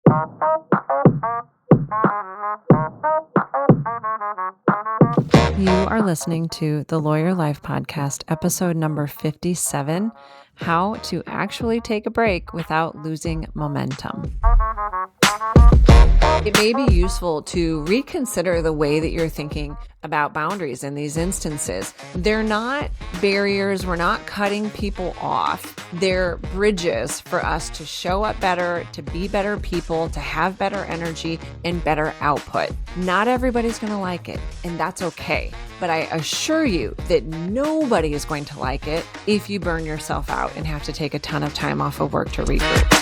You are listening to the Lawyer Life Podcast, episode number 57, How to Actually Take a Break Without Losing Momentum. It may be useful to reconsider the way that you're thinking about boundaries in these instances. They're not barriers. We're not cutting people off. They're bridges for us to show up better, to be better people, to have better energy and better output. Not everybody's going to like it, and that's okay. But I assure you that nobody is going to like it if you burn yourself out and have to take a ton of time off of work to regroup.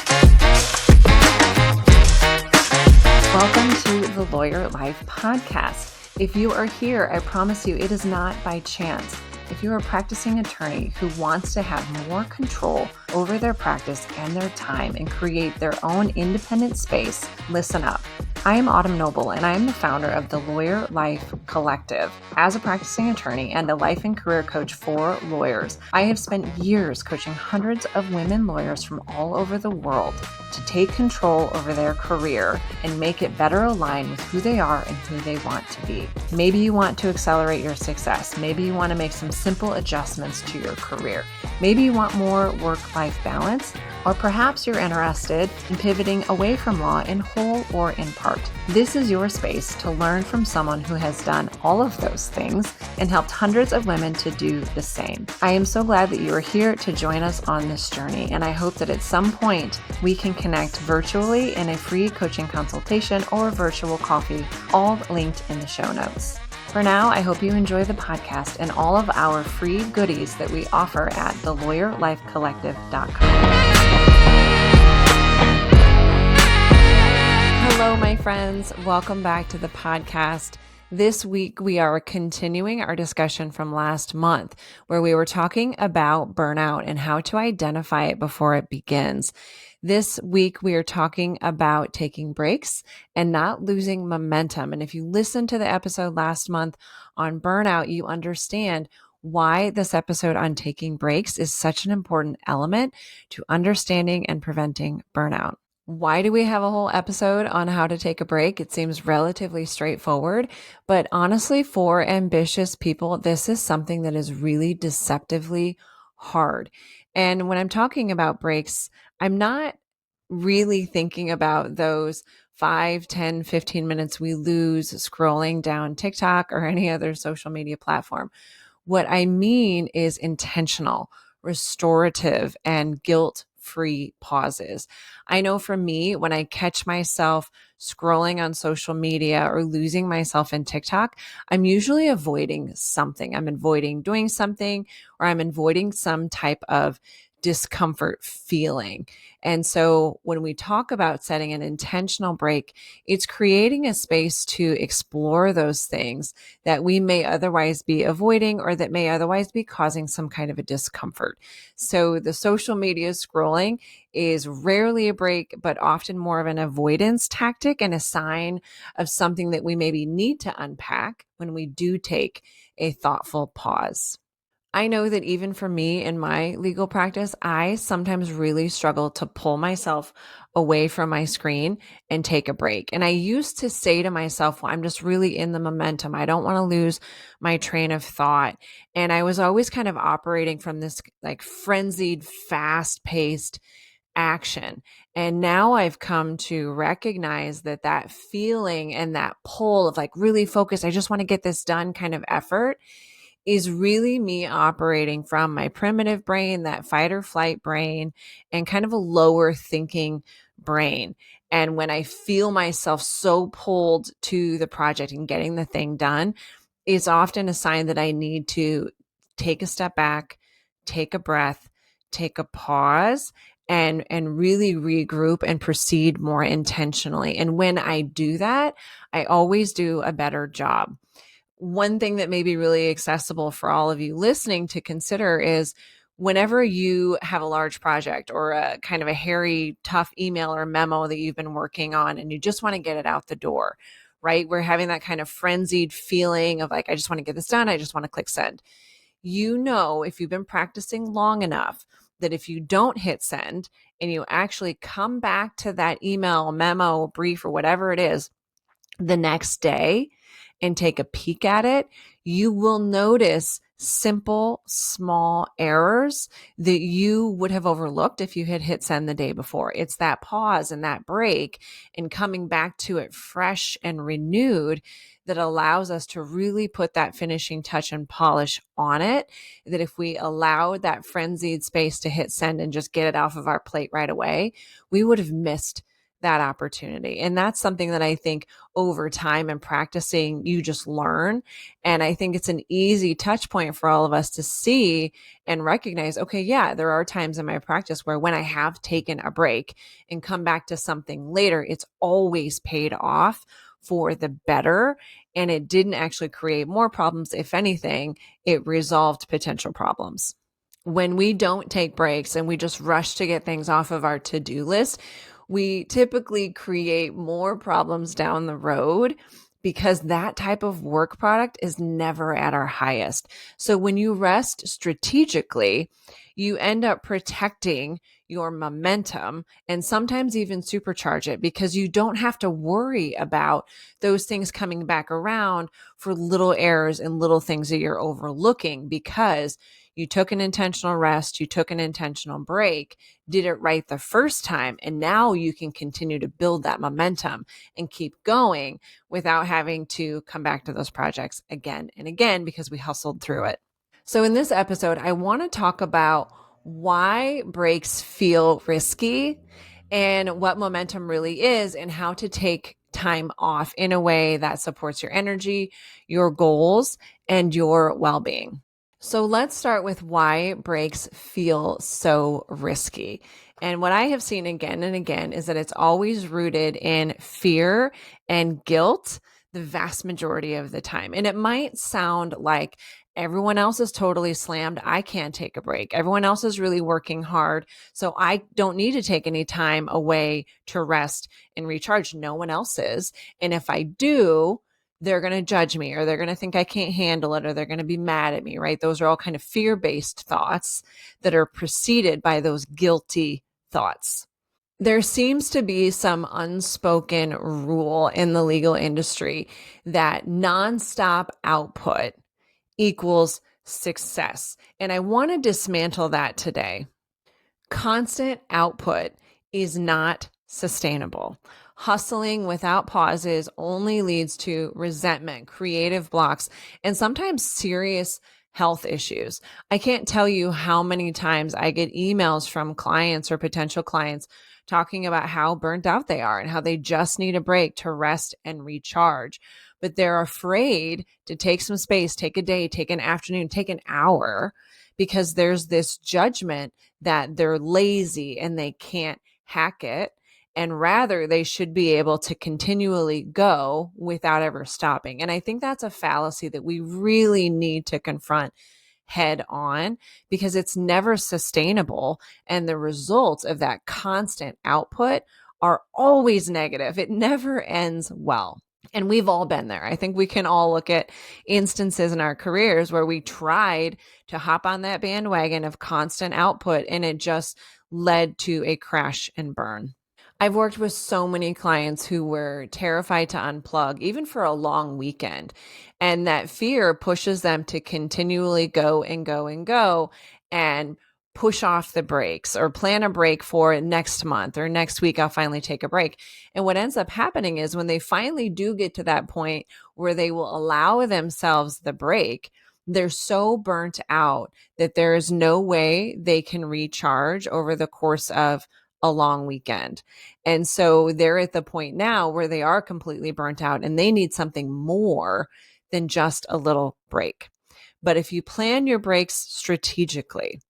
Welcome to the Lawyer Life Podcast. If you are here, I promise you it is not by chance. If you're a practicing attorney who wants to have more control over their practice and their time and create their own independent space, listen up. I am Autumn Noble, and I am the founder of the Lawyer Life Collective. As a practicing attorney and a life and career coach for lawyers, I have spent years coaching hundreds of women lawyers from all over the world to take control over their career and make it better aligned with who they are and who they want to be. Maybe you want to accelerate your success. Maybe you want to make some simple adjustments to your career. Maybe you want more work-life balance, or perhaps you're interested in pivoting away from law in whole or in part. This is your space to learn from someone who has done all of those things and helped hundreds of women to do the same. I am so glad that you are here to join us on this journey, and I hope that at some point we can connect virtually in a free coaching consultation or virtual coffee, all linked in the show notes. For now, I hope you enjoy the podcast and all of our free goodies that we offer at thelawyerlifecollective.com. Hello, my friends. Welcome back to the podcast. This week, we are continuing our discussion from last month, where we were talking about burnout and how to identify it before it begins. This week, we are talking about taking breaks and not losing momentum. And if you listened to the episode last month on burnout, you understand why this episode on taking breaks is such an important element to understanding and preventing burnout. Why do we have a whole episode on how to take a break? It seems relatively straightforward, but honestly, for ambitious people, this is something that is really deceptively hard. And when I'm talking about breaks, I'm not really thinking about those 5, 10, 15 minutes we lose scrolling down TikTok or any other social media platform. What I mean is intentional, restorative, and guilt-free pauses. I know for me, when I catch myself scrolling on social media or losing myself in TikTok, I'm usually avoiding something. I'm avoiding doing something, or I'm avoiding some type of discomfort feeling. And so when we talk about setting an intentional break, it's creating a space to explore those things that we may otherwise be avoiding or that may otherwise be causing some kind of a discomfort. So the social media scrolling is rarely a break, but often more of an avoidance tactic and a sign of something that we maybe need to unpack when we do take a thoughtful pause. I know that even for me in my legal practice, I sometimes really struggle to pull myself away from my screen and take a break. And I used to say to myself, well, I'm just really in the momentum. I don't want to lose my train of thought. And I was always kind of operating from this like frenzied, fast-paced action. And now I've come to recognize that that feeling and that pull of like really focused, I just want to get this done kind of effort is really me operating from my primitive brain, that fight or flight brain, and kind of a lower thinking brain. And when I feel myself so pulled to the project and getting the thing done, it's often a sign that I need to take a step back, take a breath, take a pause, and really regroup and proceed more intentionally. And when I do that, I always do a better job. One thing that may be really accessible for all of you listening to consider is whenever you have a large project or a kind of a hairy, tough email or memo that you've been working on and you just want to get it out the door, right? We're having that kind of frenzied feeling of like, I just want to get this done. I just want to click send. You know, if you've been practicing long enough, that if you don't hit send and you actually come back to that email, memo, brief, or whatever it is the next day and take a peek at it, you will notice simple, small errors that you would have overlooked if you had hit send the day before. It's that pause and that break and coming back to it fresh and renewed that allows us to really put that finishing touch and polish on it. That if we allowed that frenzied space to hit send and just get it off of our plate right away, we would have missed that opportunity. And that's something that I think over time and practicing, you just learn. And I think it's an easy touch point for all of us to see and recognize, okay, yeah, there are times in my practice where when I have taken a break and come back to something later, it's always paid off for the better. And it didn't actually create more problems. If anything, it resolved potential problems. When we don't take breaks and we just rush to get things off of our to-do list, we typically create more problems down the road because that type of work product is never at our highest. So when you rest strategically, you end up protecting your momentum and sometimes even supercharge it because you don't have to worry about those things coming back around for little errors and little things that you're overlooking because you took an intentional rest, you took an intentional break, did it right the first time, and now you can continue to build that momentum and keep going without having to come back to those projects again and again because we hustled through it. So in this episode, I want to talk about why breaks feel risky and what momentum really is and how to take time off in a way that supports your energy, your goals, and your well-being. So let's start with why breaks feel so risky. And what I have seen again and again is that it's always rooted in fear and guilt the vast majority of the time. And it might sound like everyone else is totally slammed. I can't take a break. Everyone else is really working hard. So I don't need to take any time away to rest and recharge. No one else is. And if I do, they're going to judge me or they're going to think I can't handle it or they're going to be mad at me, right? Those are all kind of fear-based thoughts that are preceded by those guilty thoughts. There seems to be some unspoken rule in the legal industry that nonstop output equals success. And I want to dismantle that today. Constant output is not sustainable. Hustling without pauses only leads to resentment, creative blocks, and sometimes serious health issues. I can't tell you how many times I get emails from clients or potential clients talking about how burnt out they are and how they just need a break to rest and recharge. But they're afraid to take some space, take a day, take an afternoon, take an hour, because there's this judgment that they're lazy and they can't hack it. And rather, they should be able to continually go without ever stopping. And I think that's a fallacy that we really need to confront head on because it's never sustainable. And the results of that constant output are always negative. It never ends well. And we've all been there. I think we can all look at instances in our careers where we tried to hop on that bandwagon of constant output and it just led to a crash and burn. I've worked with so many clients who were terrified to unplug, even for a long weekend. And that fear pushes them to continually go and go and go and push off the brakes or plan a break for next month or next week, I'll finally take a break. And what ends up happening is when they finally do get to that point where they will allow themselves the break, they're so burnt out that there is no way they can recharge over the course of a long weekend. And so they're at the point now where they are completely burnt out and they need something more than just a little break. But if you plan your breaks strategically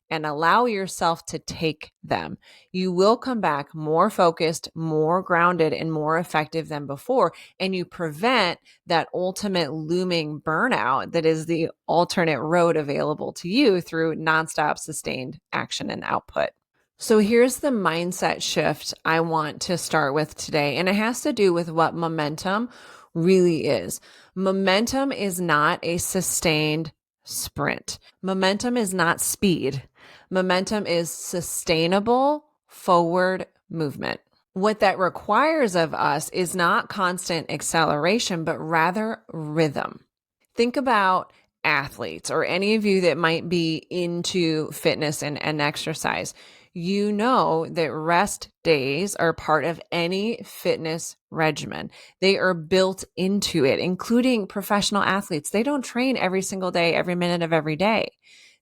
and allow yourself to take them, you will come back more focused, more grounded, and more effective than before. And you prevent that ultimate looming burnout that is the alternate road available to you through nonstop sustained action and output. So here's the mindset shift I want to start with today, and it has to do with what momentum really is. Momentum is not a sustained sprint. Momentum is not speed. Momentum is sustainable forward movement. What that requires of us is not constant acceleration, but rather rhythm. Think about athletes or any of you that might be into fitness and exercise. You know that rest days are part of any fitness regimen. They are built into it, including professional athletes. They don't train every single day, every minute of every day.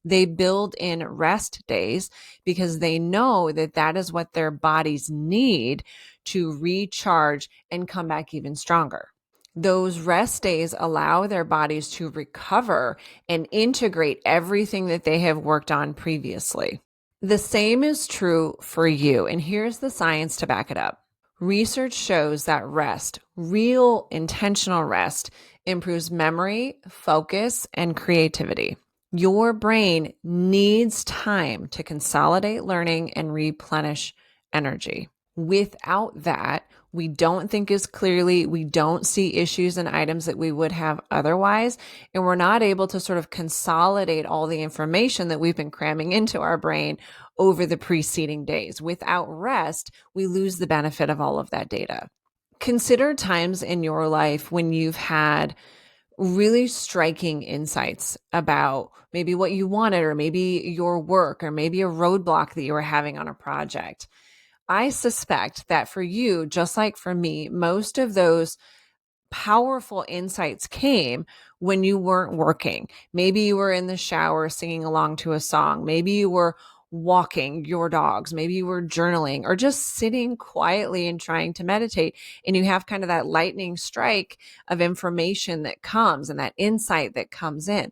They build in rest days because they know that that is what their bodies need to recharge and come back even stronger. Those rest days allow their bodies to recover and integrate everything that they have worked on previously. The same is true for you, and here's the science to back it up. Research shows that rest, real intentional rest, improves memory, focus, and creativity. Your brain needs time to consolidate learning and replenish energy. Without that, we don't think as clearly, we don't see issues and items that we would have otherwise, and we're not able to sort of consolidate all the information that we've been cramming into our brain over the preceding days. Without rest, we lose the benefit of all of that data. Consider times in your life when you've had really striking insights about maybe what you wanted, or maybe your work, or maybe a roadblock that you were having on a project. I suspect that for you, just like for me, most of those powerful insights came when you weren't working. Maybe you were in the shower singing along to a song. Maybe you were walking your dogs. Maybe you were journaling or just sitting quietly and trying to meditate. And you have kind of that lightning strike of information that comes and that insight that comes in.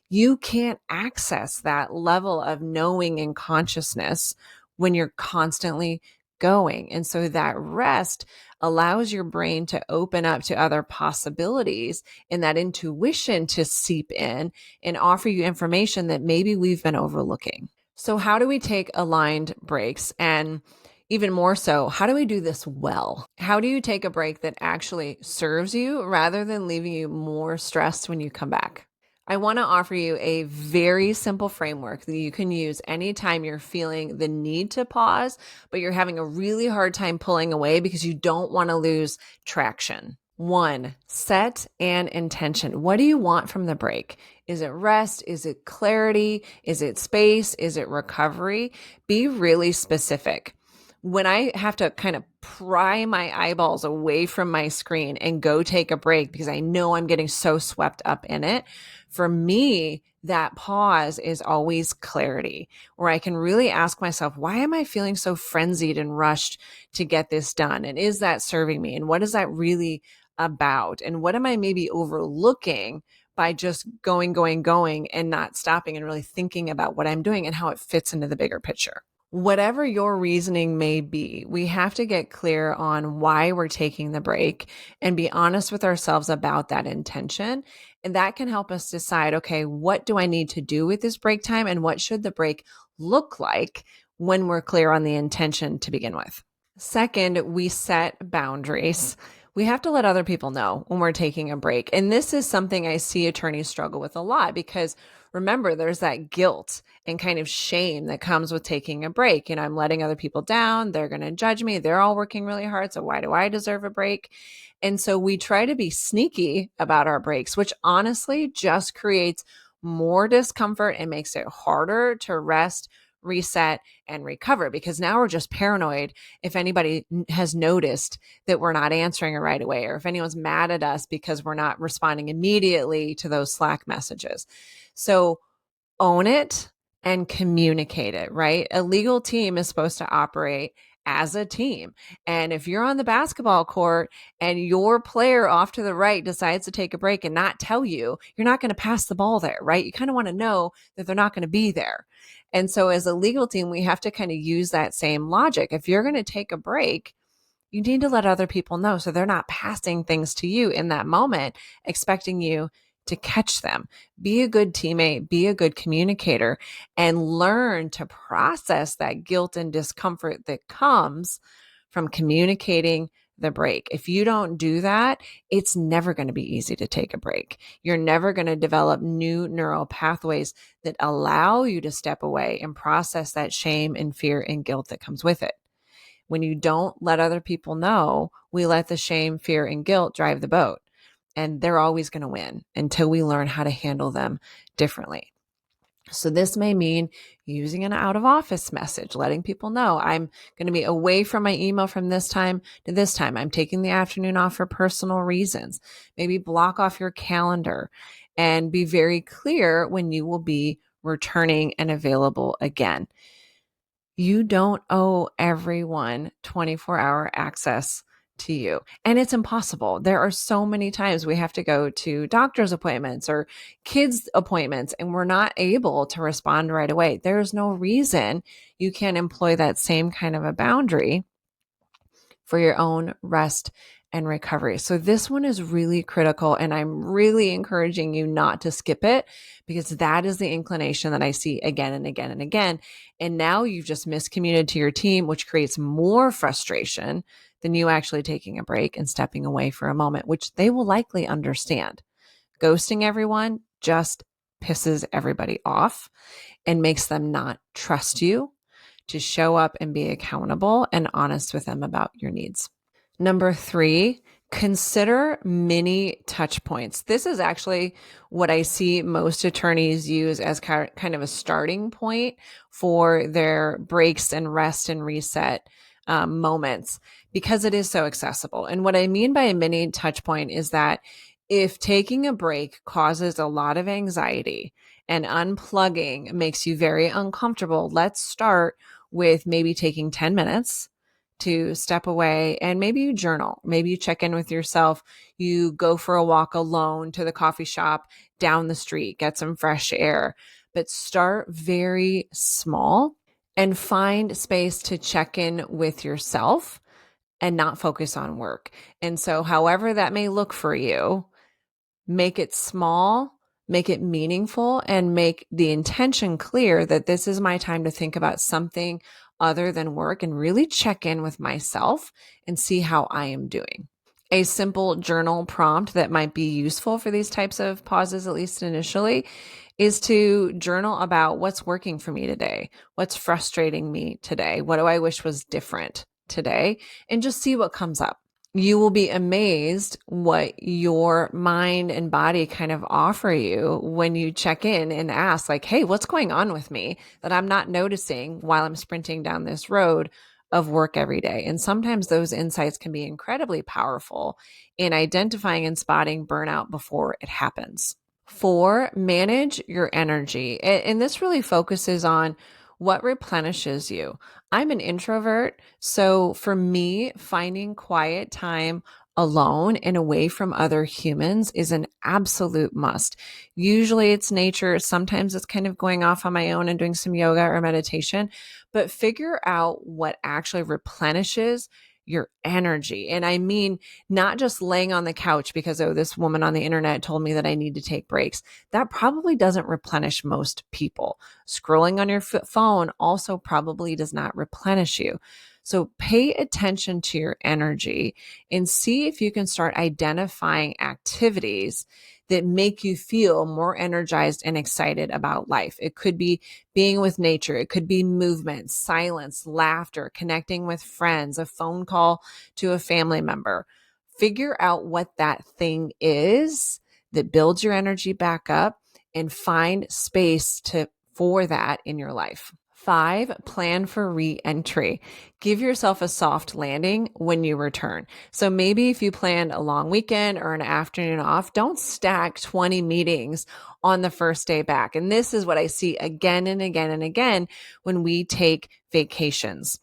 You can't access that level of knowing and consciousness when you're constantly going. And so that rest allows your brain to open up to other possibilities and that intuition to seep in and offer you information that maybe we've been overlooking. So how do we take aligned breaks? And even more so, how do we do this well? How do you take a break that actually serves you rather than leaving you more stressed when you come back? I want to offer you a very simple framework that you can use anytime you're feeling the need to pause, but you're having a really hard time pulling away because you don't want to lose traction. 1, set an intention. What do you want from the break? Is it rest? Is it clarity? Is it space? Is it recovery? Be really specific. When I have to kind of pry my eyeballs away from my screen and go take a break because I know I'm getting so swept up in it, for me, that pause is always clarity, where I can really ask myself, why am I feeling so frenzied and rushed to get this done? And is that serving me? And what is that really about? And what am I maybe overlooking by just going and not stopping and really thinking about what I'm doing and how it fits into the bigger picture? Whatever your reasoning may be, we have to get clear on why we're taking the break and be honest with ourselves about that intention. And that can help us decide, okay, what do I need to do with this break time? And what should the break look like when we're clear on the intention to begin with? Second, we set boundaries. We have to let other people know when we're taking a break. And this is something I see attorneys struggle with a lot because remember, there's that guilt and kind of shame that comes with taking a break. You know, I'm letting other people down. They're going to judge me. They're all working really hard. So why do I deserve a break? And so we try to be sneaky about our breaks, which honestly just creates more discomfort and makes it harder to rest, reset, and recover, because now we're just paranoid if anybody has noticed that we're not answering it right away, or if anyone's mad at us because we're not responding immediately to those Slack messages. So own it and communicate it, right? A legal team is supposed to operate as a team. And if you're on the basketball court and your player off to the right decides to take a break and not tell you, you're not going to pass the ball there, right? You kind of want to know that they're not going to be there. And so as a legal team, we have to kind of use that same logic. If you're going to take a break, you need to let other people know so they're not passing things to you in that moment, expecting you to catch them. Be a good teammate, be a good communicator, and learn to process that guilt and discomfort that comes from communicating the break. If you don't do that, it's never going to be easy to take a break. You're never going to develop new neural pathways that allow you to step away and process that shame and fear and guilt that comes with it. When you don't let other people know, we let the shame, fear, and guilt drive the boat. And they're always going to win until we learn how to handle them differently. So this may mean using an out of office message, letting people know I'm going to be away from my email from this time to this time. I'm taking the afternoon off for personal reasons. Maybe block off your calendar and be very clear when you will be returning and available again. You don't owe everyone 24-hour access to you. And it's impossible. There are so many times we have to go to doctor's appointments or kids' appointments, and we're not able to respond right away. There's no reason you can't employ that same kind of a boundary for your own rest and recovery. So this one is really critical, and I'm really encouraging you not to skip it, because that is the inclination that I see again and again and again. And now you've just miscommunicated to your team, which creates more frustration than you actually taking a break and stepping away for a moment, which they will likely understand. Ghosting everyone just pisses everybody off and makes them not trust you to show up and be accountable and honest with them about your needs. Number 3, consider mini touch points. This is actually what I see most attorneys use as kind of a starting point for their breaks and rest and reset moments, because it is so accessible. And what I mean by a mini touch point is that if taking a break causes a lot of anxiety and unplugging makes you very uncomfortable, let's start with maybe taking 10 minutes to step away, and maybe you journal, maybe you check in with yourself, you go for a walk alone to the coffee shop down the street, get some fresh air, but start very small and find space to check in with yourself and not focus on work. And so however that may look for you, make it small, make it meaningful, and make the intention clear that this is my time to think about something other than work and really check in with myself and see how I am doing. A simple journal prompt that might be useful for these types of pauses, at least initially, is to journal about what's working for me today, what's frustrating me today, what do I wish was different today, and just see what comes up. You will be amazed what your mind and body kind of offer you when you check in and ask, like, hey, what's going on with me that I'm not noticing while I'm sprinting down this road of work every day? And sometimes those insights can be incredibly powerful in identifying and spotting burnout before it happens. 4, manage your energy. And this really focuses on what replenishes you. I'm an introvert, so for me, finding quiet time alone and away from other humans is an absolute must. Usually it's nature. Sometimes it's kind of going off on my own and doing some yoga or meditation, but figure out what actually replenishes your energy. And I mean, not just laying on the couch because, oh, this woman on the internet told me that I need to take breaks. That probably doesn't replenish most people. Scrolling on your phone also probably does not replenish you. So pay attention to your energy and see if you can start identifying activities that make you feel more energized and excited about life. It could be being with nature. It could be movement, silence, laughter, connecting with friends, a phone call to a family member. Figure out what that thing is that builds your energy back up and find space for that in your life. 5, plan for re-entry. Give yourself a soft landing when you return. So maybe if you planned a long weekend or an afternoon off, don't stack 20 meetings on the first day back. And this is what I see again and again and again when we take vacations.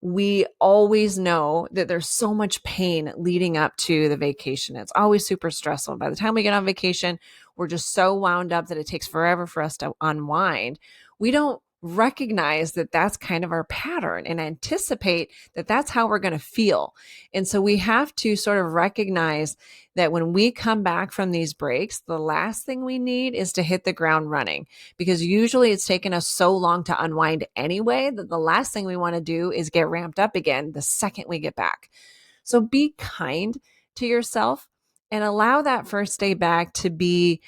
We always know that there's so much pain leading up to the vacation. It's always super stressful. By the time we get on vacation, we're just so wound up that it takes forever for us to unwind. We don't recognize that that's kind of our pattern and anticipate that that's how we're going to feel. And so we have to sort of recognize that when we come back from these breaks, the last thing we need is to hit the ground running, because usually it's taken us so long to unwind anyway that the last thing we want to do is get ramped up again the second we get back. So be kind to yourself and allow that first day back to be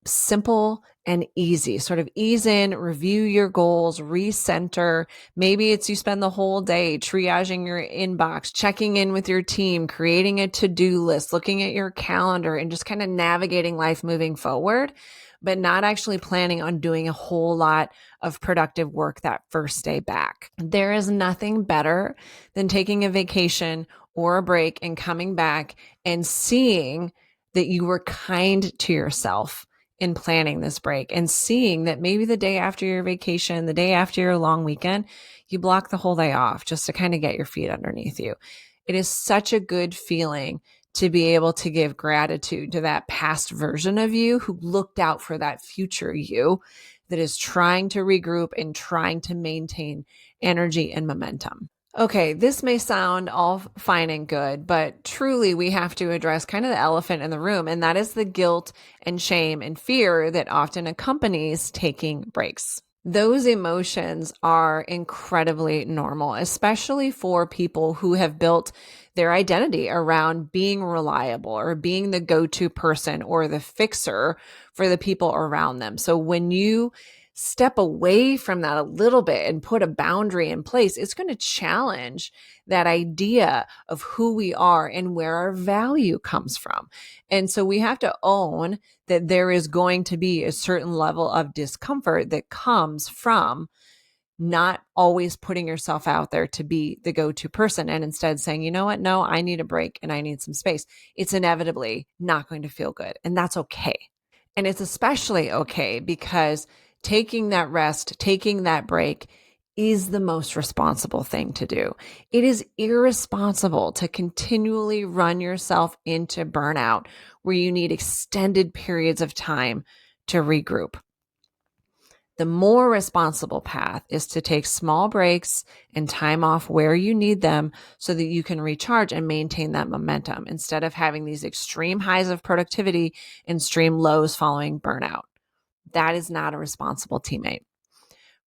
simple and easy. Sort of ease in, review your goals, recenter. Maybe it's you spend the whole day triaging your inbox, checking in with your team, creating a to-do list, looking at your calendar, and just kind of navigating life moving forward, but not actually planning on doing a whole lot of productive work that first day back. There is nothing better than taking a vacation or a break and coming back and seeing that you were kind to yourself in planning this break, and seeing that maybe the day after your vacation, the day after your long weekend, you block the whole day off just to kind of get your feet underneath you. It is such a good feeling to be able to give gratitude to that past version of you who looked out for that future you that is trying to regroup and trying to maintain energy and momentum. Okay, this may sound all fine and good, but truly we have to address kind of the elephant in the room, and that is the guilt and shame and fear that often accompanies taking breaks. Those emotions are incredibly normal, especially for people who have built their identity around being reliable or being the go-to person or the fixer for the people around them. So when you step away from that a little bit and put a boundary in place, it's going to challenge that idea of who we are and where our value comes from. And so we have to own that there is going to be a certain level of discomfort that comes from not always putting yourself out there to be the go-to person and instead saying, you know what? No, I need a break and I need some space. It's inevitably not going to feel good. And that's okay. And it's especially okay because taking that rest, taking that break is the most responsible thing to do. It is irresponsible to continually run yourself into burnout where you need extended periods of time to regroup. The more responsible path is to take small breaks and time off where you need them so that you can recharge and maintain that momentum instead of having these extreme highs of productivity and extreme lows following burnout. That is not a responsible teammate.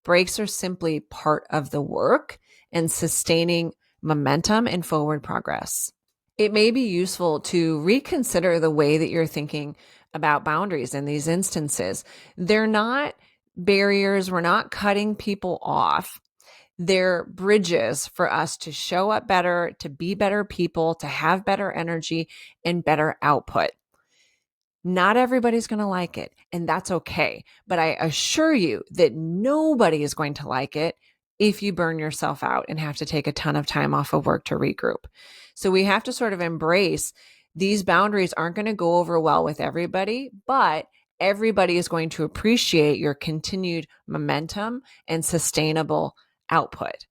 Breaks are simply part of the work and sustaining momentum and forward progress. It may be useful to reconsider the way that you're thinking about boundaries in these instances. They're not barriers. We're not cutting people off. They're bridges for us to show up better, to be better people, to have better energy and better output. Not everybody's going to like it, and that's okay. But I assure you that nobody is going to like it if you burn yourself out and have to take a ton of time off of work to regroup. So we have to sort of embrace these boundaries aren't going to go over well with everybody, but everybody is going to appreciate your continued momentum and sustainable output.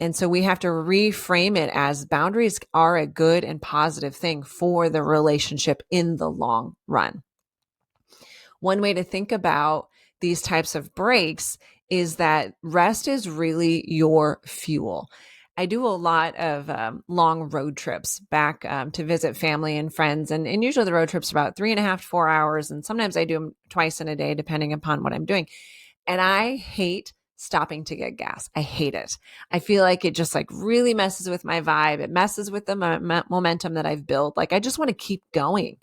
And so we have to reframe it as boundaries are a good and positive thing for the relationship in the long run. One way to think about these types of breaks is that rest is really your fuel. I do a lot of long road trips back to visit family and friends. And usually the road trips are about 3.5 to 4 hours. And sometimes I do them twice in a day, depending upon what I'm doing. And I hate stopping to get gas. I hate it. I feel like it just like really messes with my vibe. It messes with the momentum that I've built. Like I just want to keep going,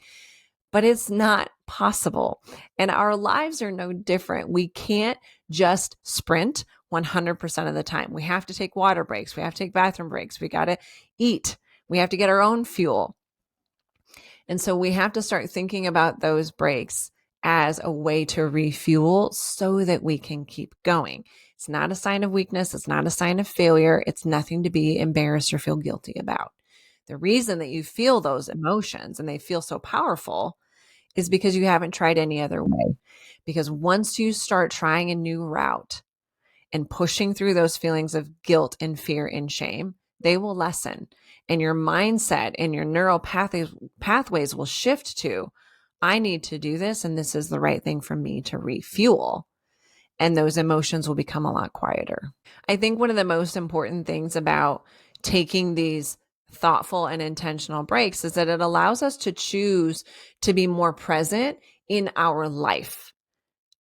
but it's not possible. And our lives are no different. We can't just sprint 100% of the time. We have to take water breaks. We have to take bathroom breaks. We got to eat. We have to get our own fuel. And so we have to start thinking about those breaks as a way to refuel so that we can keep going. It's not a sign of weakness. It's not a sign of failure. It's nothing to be embarrassed or feel guilty about. The reason that you feel those emotions and they feel so powerful is because you haven't tried any other way. Because once you start trying a new route and pushing through those feelings of guilt and fear and shame, they will lessen. And your mindset and your neural pathways will shift to, I need to do this, and this is the right thing for me to refuel. And those emotions will become a lot quieter. I think one of the most important things about taking these thoughtful and intentional breaks is that it allows us to choose to be more present in our life,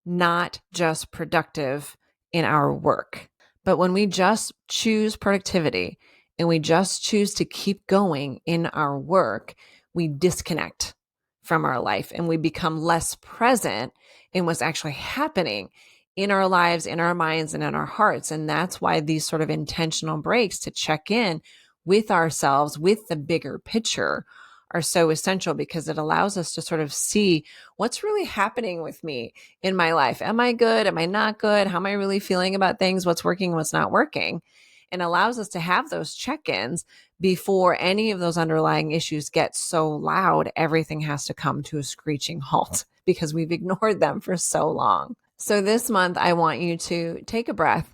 not just productive in our work. But when we just choose productivity and we just choose to keep going in our work, we disconnect from our life and we become less present in what's actually happening in our lives, in our minds, and in our hearts. And that's why these sort of intentional breaks to check in with ourselves, with the bigger picture, are so essential, because it allows us to sort of see what's really happening with me in my life. Am I good? Am I not good? How am I really feeling about things? What's working? What's not working? And allows us to have those check-ins before any of those underlying issues get so loud, everything has to come to a screeching halt because we've ignored them for so long. So this month, I want you to take a breath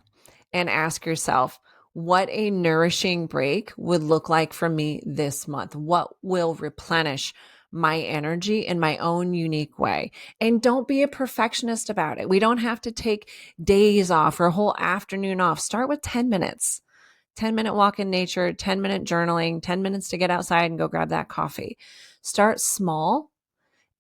and ask yourself what a nourishing break would look like for me this month. What will replenish my energy in my own unique way? And don't be a perfectionist about it. We don't have to take days off or a whole afternoon off. Start with 10 minutes. 10-minute walk in nature, 10-minute journaling, 10 minutes to get outside and go grab that coffee. Start small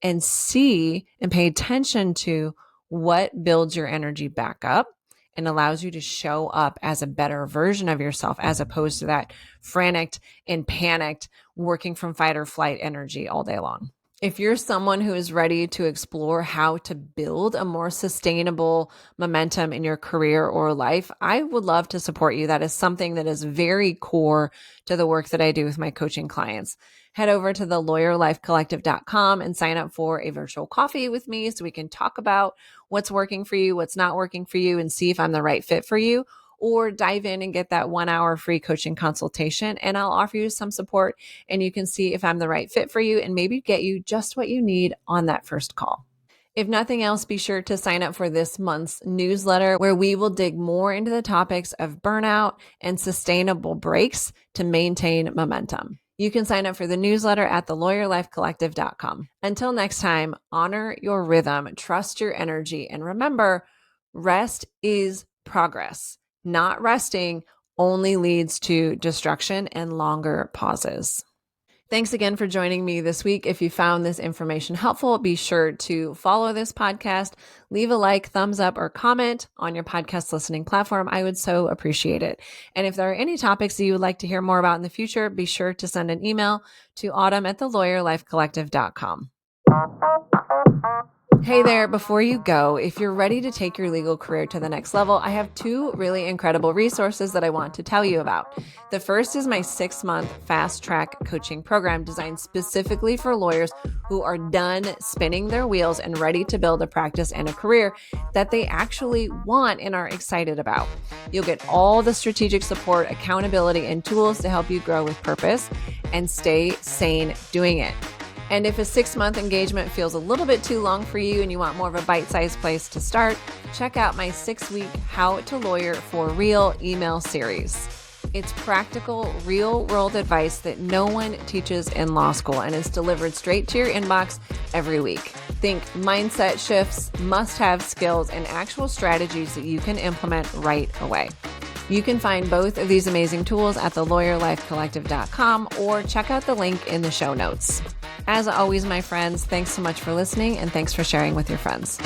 and see and pay attention to what builds your energy back up and allows you to show up as a better version of yourself, as opposed to that frantic and panicked working from fight or flight energy all day long. If you're someone who is ready to explore how to build a more sustainable momentum in your career or life, I would love to support you. That is something that is very core to the work that I do with my coaching clients. Head over to theLawyerLifeCollective.com and sign up for a virtual coffee with me so we can talk about what's working for you, what's not working for you, and see if I'm the right fit for you. Or dive in and get that 1-hour free coaching consultation, and I'll offer you some support and you can see if I'm the right fit for you and maybe get you just what you need on that first call. If nothing else, be sure to sign up for this month's newsletter, where we will dig more into the topics of burnout and sustainable breaks to maintain momentum. You can sign up for the newsletter at theLawyerLifeCollective.com. Until next time, honor your rhythm, trust your energy, and remember, rest is progress. Not resting only leads to destruction and longer pauses. Thanks again for joining me this week. If you found this information helpful, be sure to follow this podcast, leave a like, thumbs up, or comment on your podcast listening platform. I would so appreciate it. And if there are any topics that you would like to hear more about in the future, be sure to send an email to autumn@theLawyerLifeCollective.com. Hey there, before you go, if you're ready to take your legal career to the next level, I have 2 really incredible resources that I want to tell you about. The first is my 6-month fast track coaching program designed specifically for lawyers who are done spinning their wheels and ready to build a practice and a career that they actually want and are excited about. You'll get all the strategic support, accountability, and tools to help you grow with purpose and stay sane doing it. And if a 6-month engagement feels a little bit too long for you and you want more of a bite-sized place to start, check out my 6-week How to Lawyer for Real email series. It's practical, real-world advice that no one teaches in law school and is delivered straight to your inbox every week. Think mindset shifts, must-have skills, and actual strategies that you can implement right away. You can find both of these amazing tools at theLawyerLifeCollective.com or check out the link in the show notes. As always, my friends, thanks so much for listening and thanks for sharing with your friends.